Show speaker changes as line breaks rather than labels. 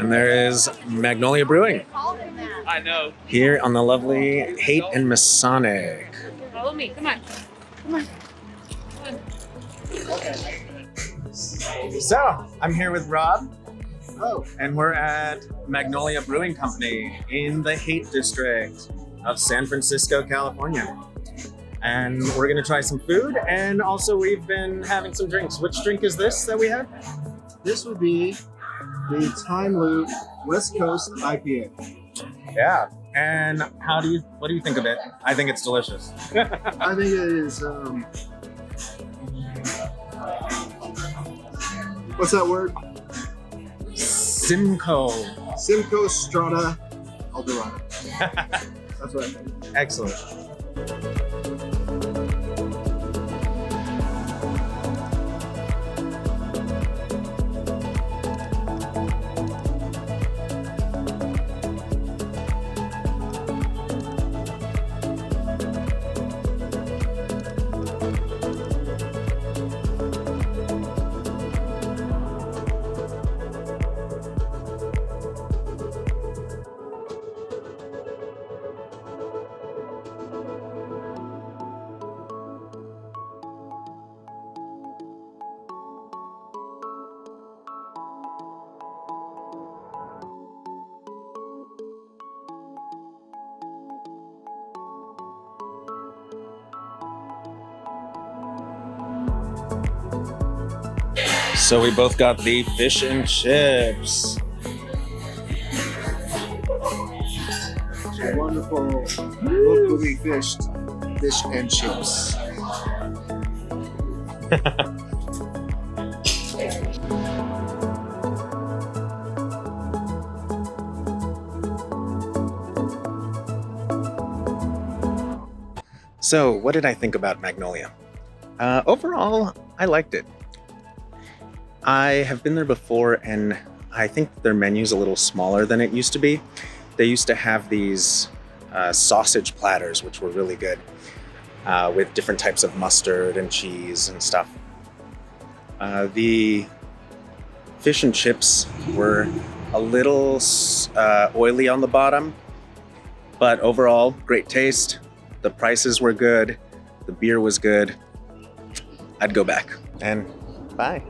And there is Magnolia Brewing
I know.
here on the lovely Haight and Masonic.
Follow me. Come on. Come on.
So, I'm here with Rob. Oh, and we're at Magnolia Brewing Company in the Haight district of San Francisco, California. And we're gonna try some food, and also we've been having some drinks. Which drink is this that we had?
This would be the TimeLoop West Coast IPA.
Yeah. And what do you think of it? I think it's delicious.
I think it is, what's that word?
Simcoe.
Simcoe Strata Eldorado. That's what I think.
Excellent. So we both got the fish and chips.
It's a wonderful, locally fished fish and chips.
So, what did I think about Magnolia? Overall, I liked it. I have been there before, and I think their menu's a little smaller than it used to be. They used to have these sausage platters, which were really good, with different types of mustard and cheese and stuff. The fish and chips were a little oily on the bottom, but overall, great taste. The prices were good. The beer was good. I'd go back. And bye.